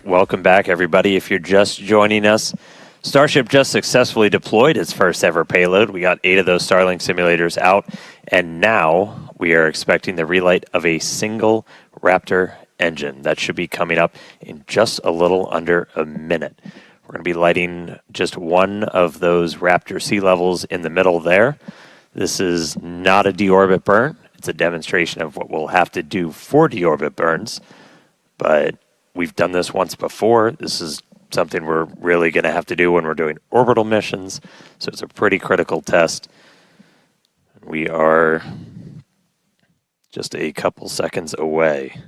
welcome back, everybody. If you're just joining us, Starship just successfully deployed its first ever payload. We got 8 of those Starlink simulators out, and now we are expecting the relight of a single Raptor engine. That should be coming up in just a little under a minute. We're going to be lighting just one of those Raptor sea levels in the middle there. This is not a deorbit burn. It's a demonstration of what we'll have to do for deorbit burns, but we've done this once before. This is something we're really going to have to do when we're doing orbital missions, so it's a pretty critical test. We are just a couple seconds away.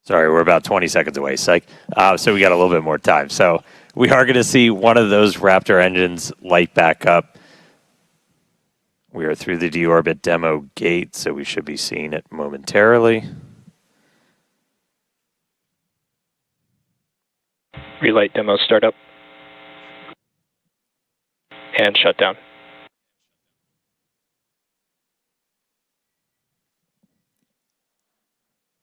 Sorry, we're about 20 seconds away, psych. So we got a little bit more time. So we are going to see one of those Raptor engines light back up. We are through the deorbit demo gate, so we should be seeing it momentarily. Relight demo startup. And shutdown.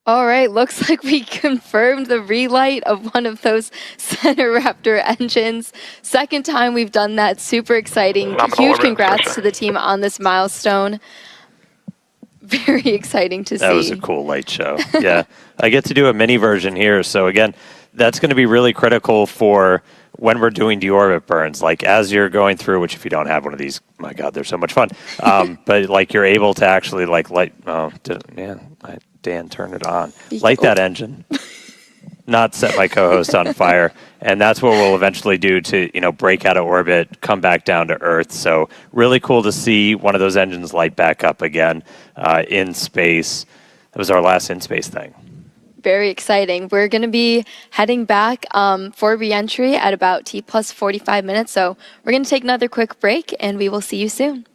All right, looks like we confirmed the relight of one of those center Raptor engines. Second time we've done that. Super exciting. Huge congrats to the team on this milestone. Very exciting to see. That was a cool light show. Yeah, I get to do a mini version here. So again, that's going to be really critical for when we're doing deorbit burns. Like as you're going through, which if you don't have one of these, my God, they're so much fun. But like you're able to actually like light. Oh, Dan, turn it on. Light that engine. Not set my co-host on fire. And that's what we'll eventually do to, break out of orbit, come back down to Earth. So really cool to see one of those engines light back up again in space. That was our last in-space thing. Very exciting. We're going to be heading back for re-entry at about T plus 45 minutes. So we're going to take another quick break, and we will see you soon.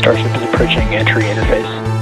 Starship is approaching entry interface.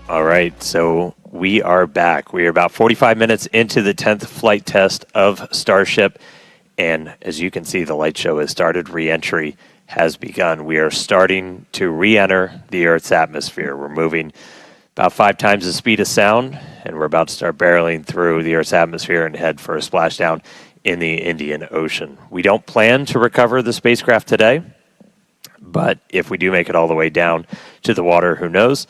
All right, so we are back. We are about 45 minutes into the 10th flight test of Starship, and as you can see, the light show has started. Re-entry has begun. We are starting to re-enter the Earth's atmosphere. We're moving about 5 times the speed of sound, and we're about to start barreling through the Earth's atmosphere and head for a splashdown in the Indian Ocean. We don't plan to recover the spacecraft today, but if we do make it all the way down to the water, who knows?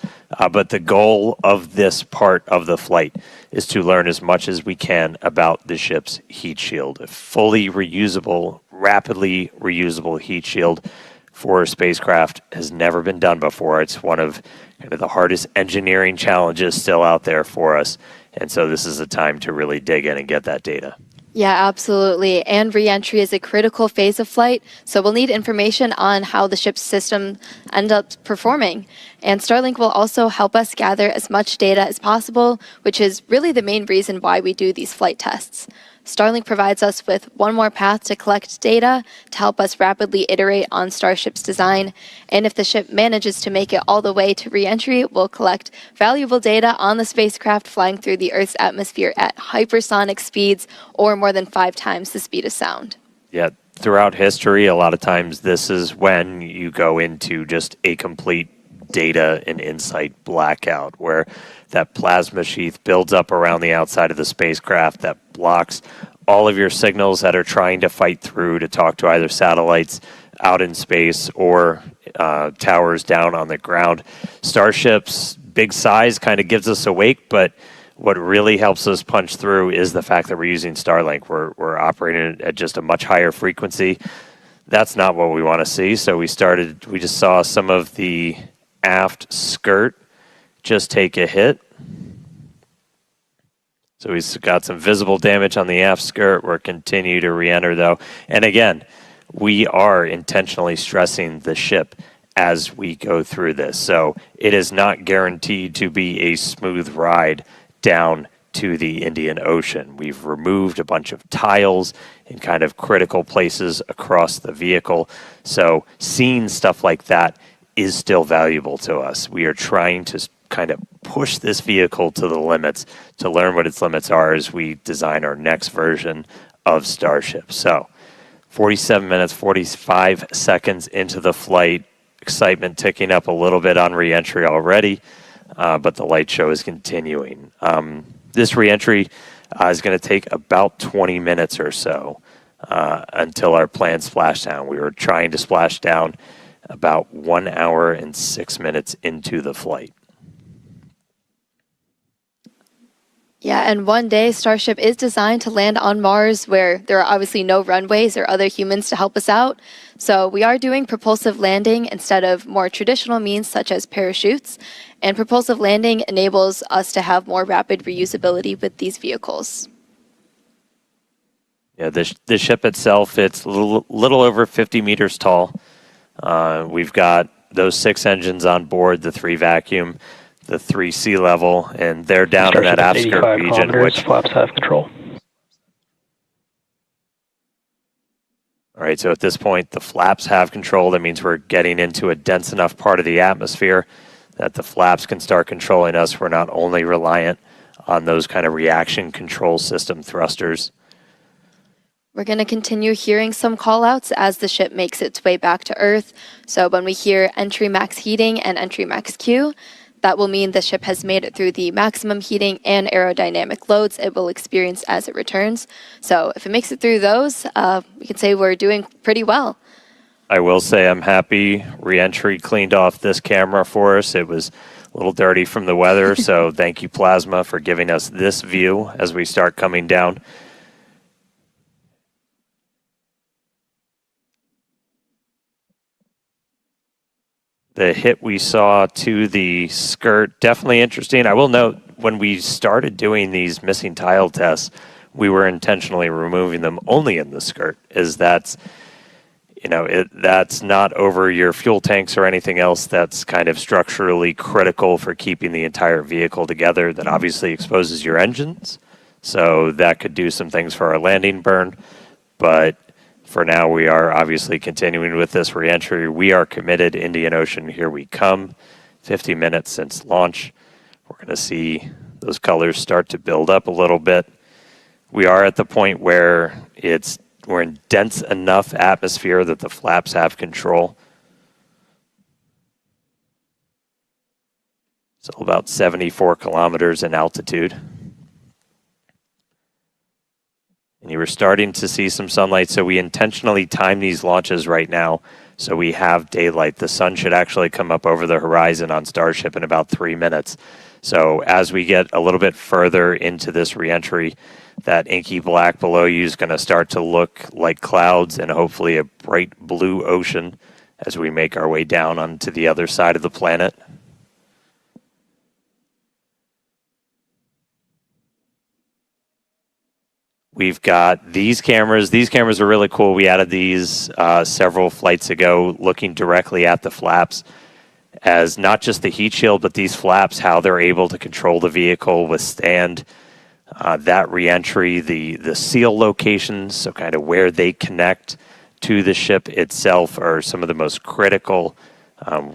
But the goal of this part of the flight is to learn as much as we can about the ship's heat shield. A fully reusable, rapidly reusable heat shield for a spacecraft has never been done before. It's one of kind of the hardest engineering challenges still out there for us. And so this is a time to really dig in and get that data. Yeah, absolutely. And re-entry is a critical phase of flight, so we'll need information on how the ship's system end up performing. And Starlink will also help us gather as much data as possible, which is really the main reason why we do these flight tests. Starlink provides us with one more path to collect data to help us rapidly iterate on Starship's design. And if the ship manages to make it all the way to re-entry, we'll collect valuable data on the spacecraft flying through the Earth's atmosphere at hypersonic speeds, or more than 5 times the speed of sound. Yeah, throughout history, a lot of times this is when you go into just a complete data and insight blackout, where that plasma sheath builds up around the outside of the spacecraft that blocks all of your signals that are trying to fight through to talk to either satellites out in space or towers down on the ground. Starship's big size kind of gives us awake, but What really helps us punch through is the fact that we're using Starlink. We're operating at just a much higher frequency. That's not what we want to see. So we just saw some of the aft skirt just take a hit. So we've got some visible damage on the aft skirt. We're continue to re-enter though. And again, we are intentionally stressing the ship as we go through this. So it is not guaranteed to be a smooth ride down to the Indian Ocean. We've removed a bunch of tiles in kind of critical places across the vehicle. So seeing stuff like that is still valuable to us. We are trying to kind of push this vehicle to the limits to learn what its limits are as we design our next version of Starship. So 47 minutes, 45 seconds into the flight, excitement ticking up a little bit on re-entry already, but the light show is continuing. This re-entry is going to take about 20 minutes or so until our planned splashdown. We were trying to splash down about 1 hour and 6 minutes into the flight. Yeah, and one day Starship is designed to land on Mars where there are obviously no runways or other humans to help us out. So we are doing propulsive landing instead of more traditional means such as parachutes. And propulsive landing enables us to have more rapid reusability with these vehicles. Yeah, the ship itself, it's a little over 50 meters tall. We've got those 6 engines on board, the 3 vacuum, the 3 sea level, and they're down in that aft skirt region, which flaps have control. All right, so at this point, the flaps have control. That means we're getting into a dense enough part of the atmosphere that the flaps can start controlling us. We're not only reliant on those kind of reaction control system thrusters. We're going to continue hearing some callouts as the ship makes its way back to Earth. So when we hear entry max heating and entry max Q, that will mean the ship has made it through the maximum heating and aerodynamic loads it will experience as it returns. So if it makes it through those, we can say we're doing pretty well. I will say I'm happy re-entry cleaned off this camera for us. It was a little dirty from the weather, so thank you, Plasma, for giving us this view as we start coming down. The hit we saw to the skirt, definitely interesting. I will note, when we started doing these missing tile tests, we were intentionally removing them only in the skirt, as that's, you know, that's not over your fuel tanks or anything else that's kind of structurally critical for keeping the entire vehicle together. That obviously exposes your engines, so that could do some things for our landing burn, but for now, we are obviously continuing with this re-entry. We are committed. Indian Ocean, here we come. 50 minutes since launch. We're going to see those colors start to build up a little bit. We are at the point where we're in dense enough atmosphere that the flaps have control. So about 74 kilometers in altitude. And you were starting to see some sunlight, so we intentionally time these launches right now so we have daylight. The sun should actually come up over the horizon on Starship in about 3 minutes. So as we get a little bit further into this re-entry, that inky black below you is going to start to look like clouds and hopefully a bright blue ocean as we make our way down onto the other side of the planet. We've got these cameras. These cameras are really cool. We added these several flights ago, looking directly at the flaps as not just the heat shield, but these flaps, how they're able to control the vehicle, withstand that re-entry, the seal locations, so kind of where they connect to the ship itself are some of the most critical.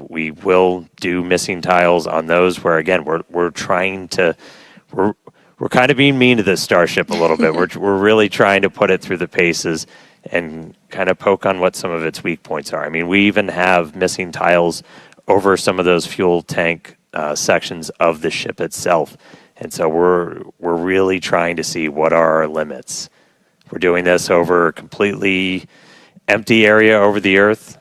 We will do missing tiles on those where, again, we're trying to... We're kind of being mean to this Starship a little bit. We're really trying to put it through the paces and kind of poke on what some of its weak points are. I mean, we even have missing tiles over some of those fuel tank sections of the ship itself. And so we're really trying to see what are our limits. We're doing this over a completely empty area over the Earth.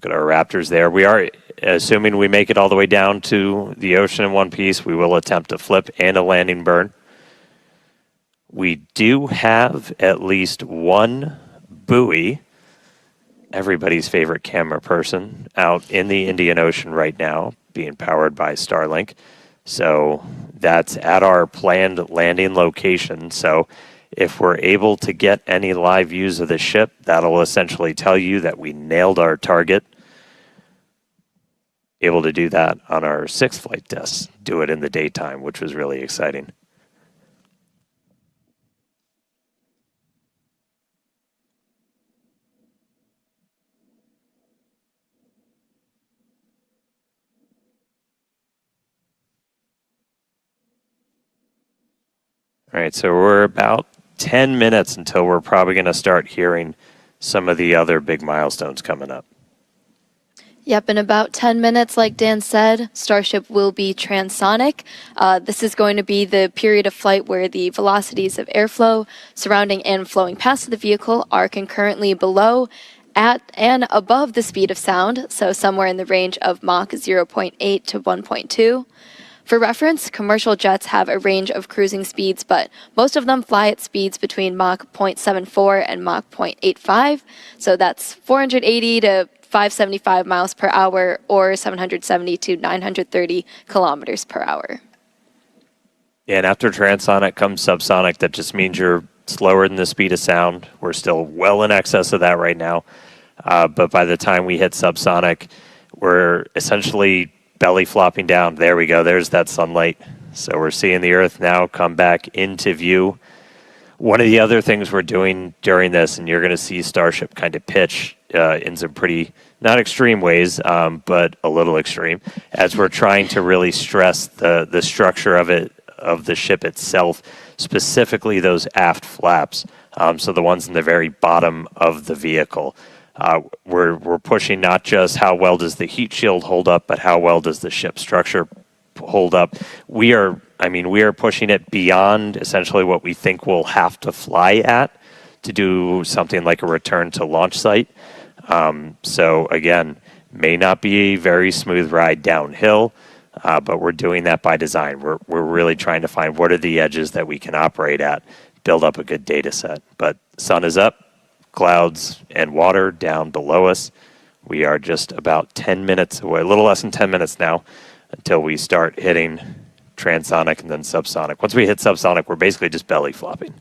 Look at our Raptors there. We are, assuming we make it all the way down to the ocean in one piece, we will attempt a flip and a landing burn. We do have at least one buoy, everybody's favorite camera person, out in the Indian Ocean right now, being powered by Starlink. So that's at our planned landing location. So if we're able to get any live views of the ship, that'll essentially tell you that we nailed our target. Able to do that on our 6th flight test, do it in the daytime, which was really exciting. All right, so we're about 10 minutes until we're probably going to start hearing some of the other big milestones coming up. Yep, in about 10 minutes, like Dan said, Starship will be transonic. This is going to be the period of flight where the velocities of airflow surrounding and flowing past the vehicle are concurrently below, at, and above the speed of sound, so somewhere in the range of Mach 0.8 to 1.2. For reference, commercial jets have a range of cruising speeds, but most of them fly at speeds between Mach 0.74 and Mach 0.85, so that's 480 to 575 miles per hour or 770 to 930 kilometers per hour. Yeah, and after transonic comes subsonic. That just means you're slower than the speed of sound. We're still well in excess of that right now. But by the time we hit subsonic, we're essentially belly flopping down. There we go. There's that sunlight. So we're seeing the Earth now come back into view. One of the other things we're doing during this, and you're going to see Starship kind of pitch in some pretty, not extreme ways, but a little extreme, as we're trying to really stress the structure of the ship itself, specifically those aft flaps. So the ones in the very bottom of the vehicle. We're pushing not just how well does the heat shield hold up, but how well does the ship structure hold up. We are pushing it beyond essentially what we think we'll have to fly at to do something like a return to launch site. So again, may not be a very smooth ride downhill, but we're doing that by design. We're really trying to find what are the edges that we can operate at, build up a good data set. But sun is up. Clouds and water down below us. We are just about 10 minutes away, a little less than 10 minutes now, until we start hitting transonic and then subsonic. Once we hit subsonic, we're basically just belly flopping.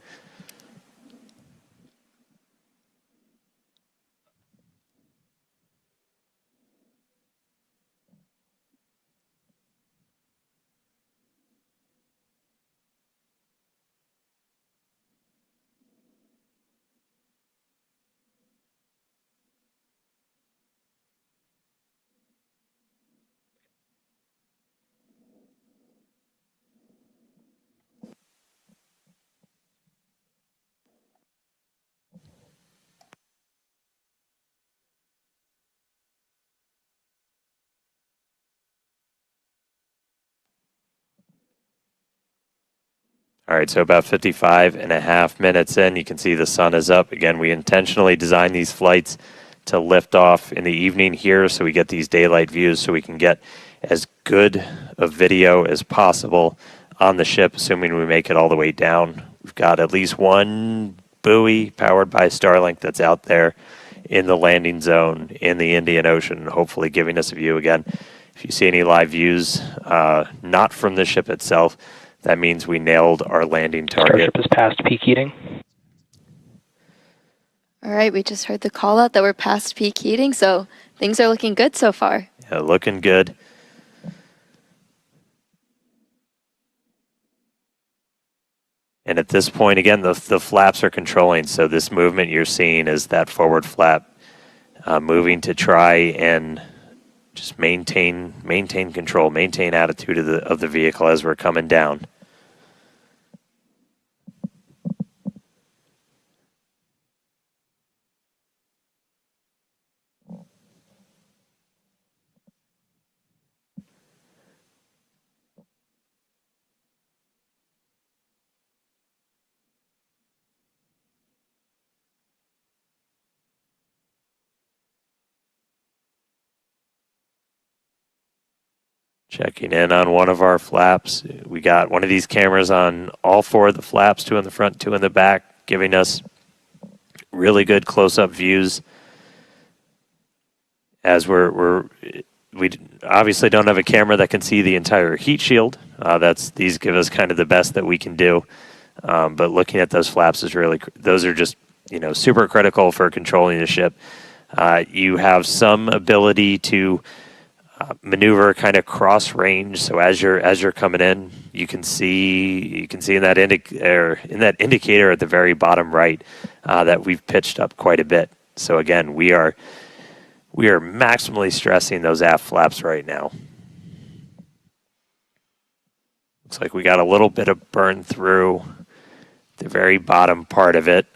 All right, so about 55 and a half minutes in, you can see the sun is up. Again, we intentionally designed these flights to lift off in the evening here so we get these daylight views so we can get as good a video as possible on the ship, assuming we make it all the way down. We've got at least one buoy powered by Starlink that's out there in the landing zone in the Indian Ocean, hopefully giving us a view again. If you see any live views, not from the ship itself, that means we nailed our landing target. Starship is past peak heating. All right, we just heard the call out that we're past peak heating, so things are looking good so far. Yeah, looking good. And at this point, again, the flaps are controlling. So this movement you're seeing is that forward flap moving to try and just maintain control, maintain attitude of the vehicle as we're coming down. Checking in on one of our flaps. We got one of these cameras on all 4 of the flaps, 2 in the front, 2 in the back, giving us really good close-up views. As we obviously don't have a camera that can see the entire heat shield. These give us kind of the best that we can do. But looking at those flaps is those are just, super critical for controlling the ship. You have some ability to maneuver kind of cross range. So as you're coming in, you can see in that indicator at the very bottom right that we've pitched up quite a bit. So again, we are maximally stressing those aft flaps right now. Looks like we got a little bit of burn through the very bottom part of it.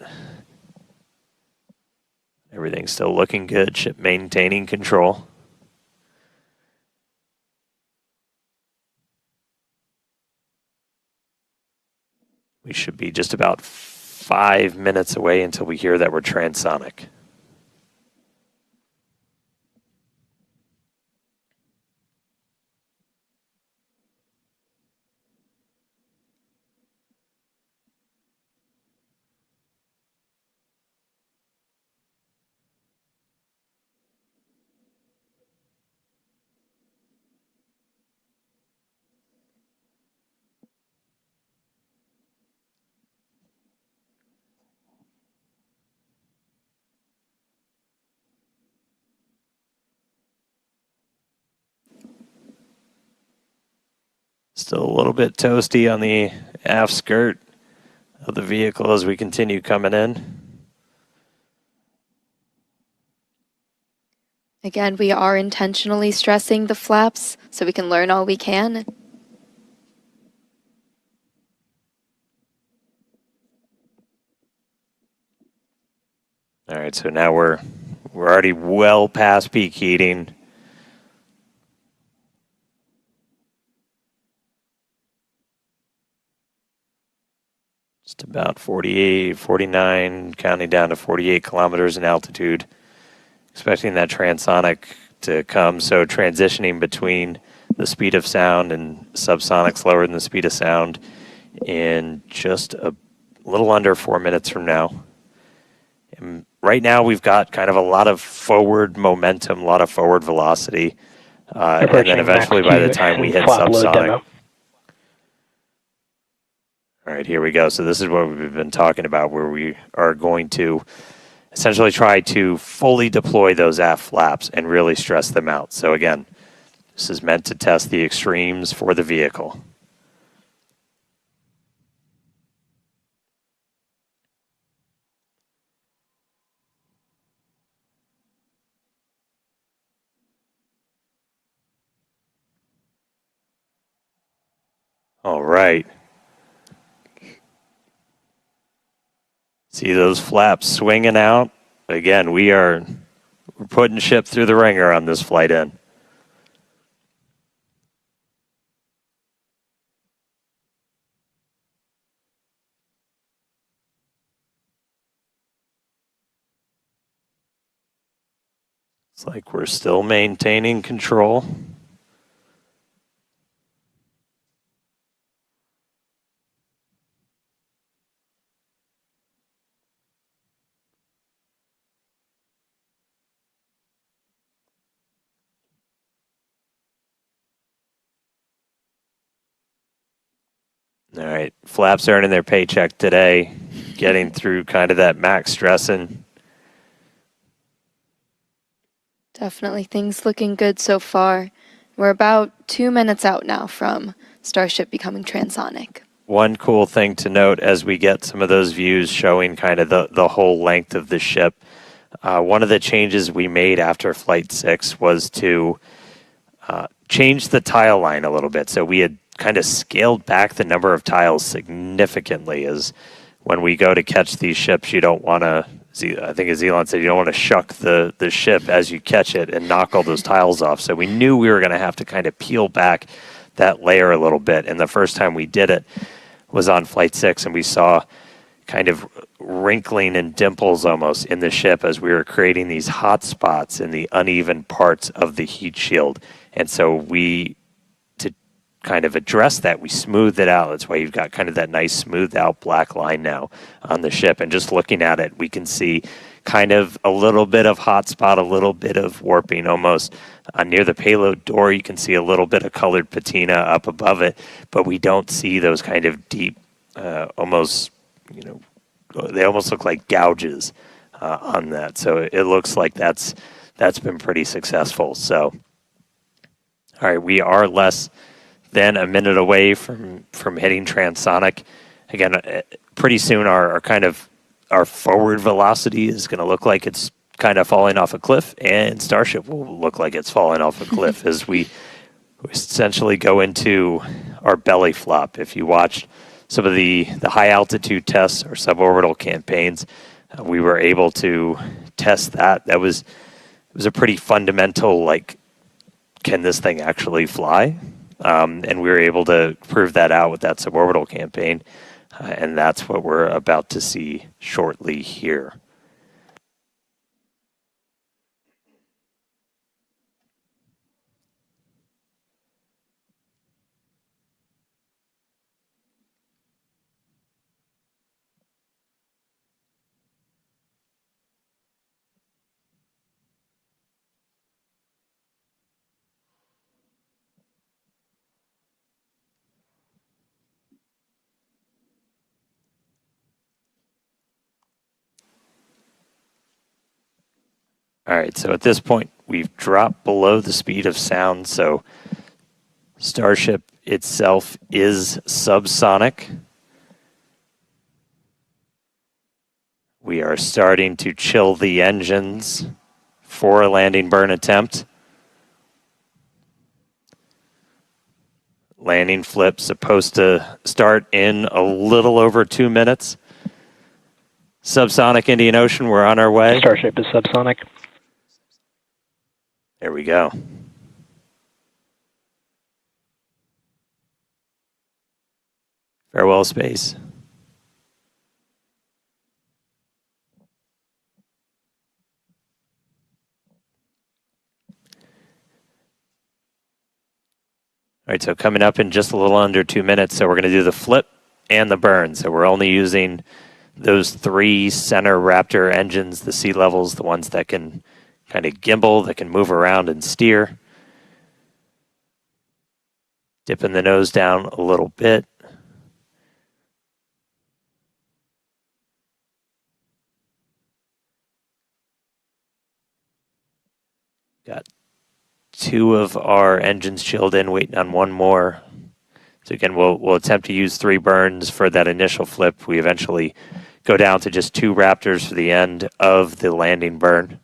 Everything's still looking good. Ship maintaining control. We should be just about 5 minutes away until we hear that we're transonic. Still a little bit toasty on the aft skirt of the vehicle as we continue coming in. Again, we are intentionally stressing the flaps so we can learn all we can. All right, so now we're already well past peak heating. Just about 48, 49, counting down to 48 kilometers in altitude. Expecting that transonic to come, so transitioning between the speed of sound and subsonic slower than the speed of sound in just a little under 4 minutes from now. And right now we've got kind of a lot of forward momentum, a lot of forward velocity, and then eventually by the time we hit subsonic. All right, here we go. So this is what we've been talking about, where we are going to essentially try to fully deploy those aft flaps and really stress them out. So again, this is meant to test the extremes for the vehicle. All right. See those flaps swinging out? Again, we're putting ship through the ringer on this flight in. It's like we're still maintaining control. All right, flaps earning their paycheck today, getting through kind of that max stressing. Definitely things looking good so far. We're about 2 minutes out now from Starship becoming transonic. One cool thing to note as we get some of those views showing kind of the whole length of the ship, one of the changes we made after Flight 6 was to change the tile line a little bit. So we had kind of scaled back the number of tiles significantly, as when we go to catch these ships, you don't want to, I think as Elon said, you don't want to shuck the ship as you catch it and knock all those tiles off. So we knew we were going to have to kind of peel back that layer a little bit. And the first time we did it was on Flight 6, and we saw kind of wrinkling and dimples almost in the ship as we were creating these hot spots in the uneven parts of the heat shield. And so we kind of addressed that. We smoothed it out. That's why you've got kind of that nice smoothed out black line now on the ship. And just looking at it, we can see kind of a little bit of hot spot, a little bit of warping almost. Near the payload door, you can see a little bit of colored patina up above it, but we don't see those kind of deep, almost, they almost look like gouges on that. So it looks like that's been pretty successful. So, all right, we are less than a minute away from hitting Transonic. Again, pretty soon our forward velocity is going to look like it's kind of falling off a cliff, and Starship will look like it's falling off a cliff as we essentially go into our belly flop. If you watched some of the high altitude tests or suborbital campaigns, we were able to test that. It was a pretty fundamental, like, can this thing actually fly? And we were able to prove that out with that suborbital campaign. And that's what we're about to see shortly here. All right, so at this point, we've dropped below the speed of sound, so Starship itself is subsonic. We are starting to chill the engines for a landing burn attempt. Landing flip supposed to start in a little over 2 minutes. Subsonic Indian Ocean, we're on our way. Starship is subsonic. There we go. Farewell, space. All right, so coming up in just a little under 2 minutes, so we're going to do the flip and the burn. So we're only using those 3 center Raptor engines, the sea levels, the ones that can kind of gimbal, that can move around and steer. Dipping the nose down a little bit. Got 2 of our engines chilled in, waiting on 1 more. So again, we'll attempt to use 3 burns for that initial flip. We eventually go down to just 2 Raptors for the end of the landing burn.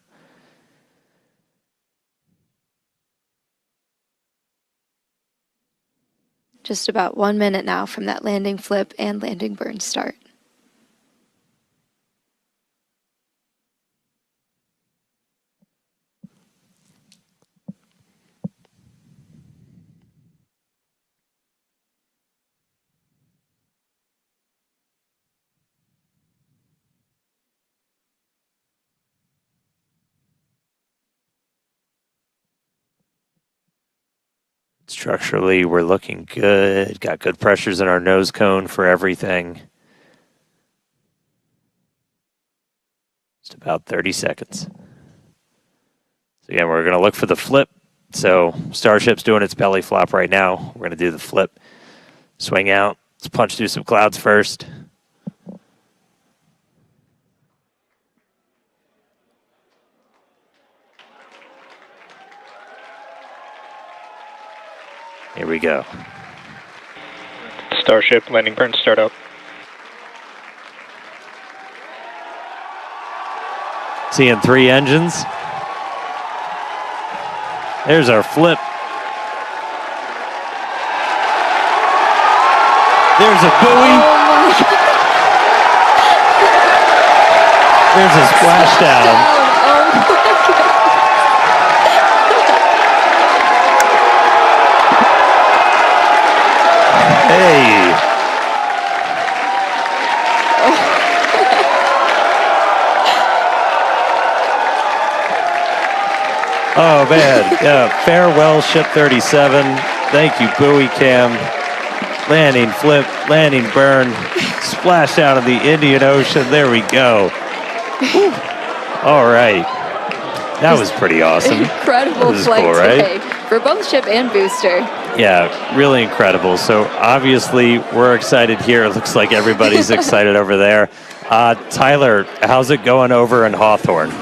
Just about 1 minute now from that landing flip and landing burn start. Structurally, we're looking good. Got good pressures in our nose cone for everything. Just about 30 seconds. So again, we're going to look for the flip. So Starship's doing its belly flop right now. We're going to do the flip. Swing out. Let's punch through some clouds first. Here we go. Starship landing burn startup. Seeing 3 engines. There's our flip. There's a buoy. Oh my God. There's a splashdown. Oh my God. Hey. Oh man, yeah. Farewell, Ship 37. Thank you, buoy cam. Landing flip, landing burn, splash out of the Indian Ocean. There we go. Whew. All right. That was pretty awesome. Incredible flight cool, today right? for both ship and booster. Yeah, really incredible. So obviously we're excited here. It looks like everybody's excited over there. Tyler, how's it going over in Hawthorne?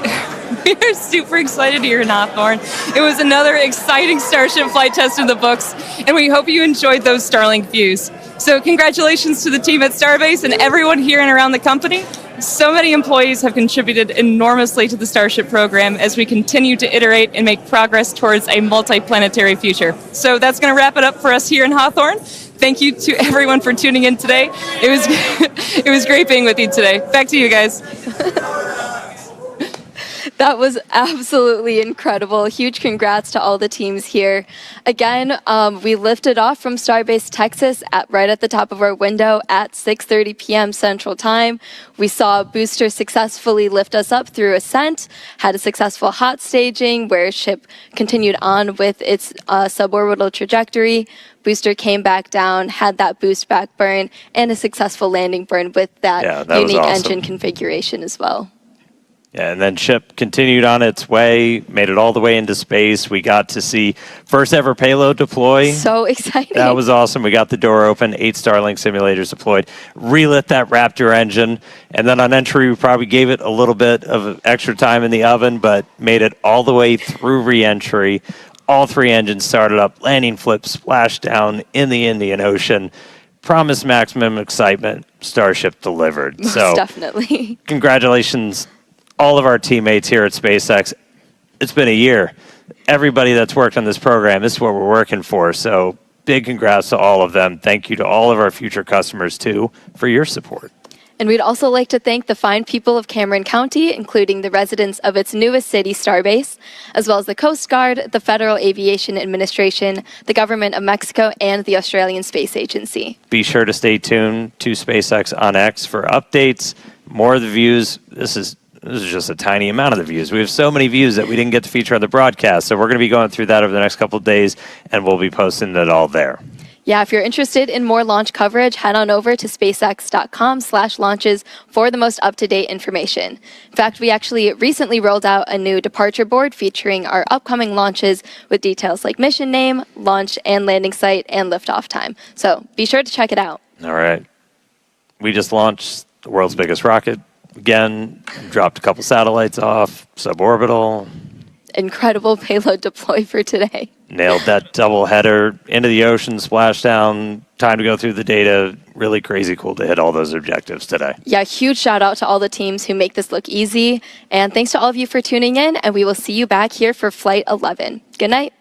We're super excited here in Hawthorne. It was another exciting Starship flight test in the books, and we hope you enjoyed those Starlink views. So congratulations to the team at Starbase and everyone here and around the company. So many employees have contributed enormously to the Starship program as we continue to iterate and make progress towards a multi-planetary future. So that's going to wrap it up for us here in Hawthorne. Thank you to everyone for tuning in today. It was it was great being with you today. Back to you guys. That was absolutely incredible. Huge congrats to all the teams here. Again, we lifted off from Starbase, Texas, right at the top of our window at 6:30 p.m. Central Time. We saw Booster successfully lift us up through ascent, had a successful hot staging where ship continued on with its suborbital trajectory. Booster came back down, had that boost back burn, and a successful landing burn with that unique engine configuration as well. Yeah, and then ship continued on its way, made it all the way into space. We got to see first ever payload deploy. So exciting. That was awesome. We got the door open, 8 Starlink simulators deployed, relit that Raptor engine, and then on entry we probably gave it a little bit of extra time in the oven, but made it all the way through re-entry. All 3 engines started up, landing flip, splashdown in the Indian Ocean. Promised maximum excitement, Starship delivered. Most definitely. Congratulations all of our teammates here at SpaceX. It's been a year. Everybody that's worked on this program, this is what we're working for. So big congrats to all of them. Thank you to all of our future customers, too, for your support. And we'd also like to thank the fine people of Cameron County, including the residents of its newest city, Starbase, as well as the Coast Guard, the Federal Aviation Administration, the Government of Mexico, and the Australian Space Agency. Be sure to stay tuned to SpaceX on X for updates, more of the views. This is just a tiny amount of the views. We have so many views that we didn't get to feature on the broadcast. So we're going to be going through that over the next couple of days, and we'll be posting it all there. Yeah, if you're interested in more launch coverage, head on over to spacex.com/launches for the most up-to-date information. In fact, we actually recently rolled out a new departure board featuring our upcoming launches with details like mission name, launch and landing site, and liftoff time. So be sure to check it out. All right. We just launched the world's biggest rocket. Again, dropped a couple satellites off, suborbital. Incredible payload deploy for today. Nailed that double header into the ocean, splashdown, time to go through the data. Really crazy cool to hit all those objectives today. Yeah, huge shout out to all the teams who make this look easy. And thanks to all of you for tuning in, and we will see you back here for Flight 11. Good night.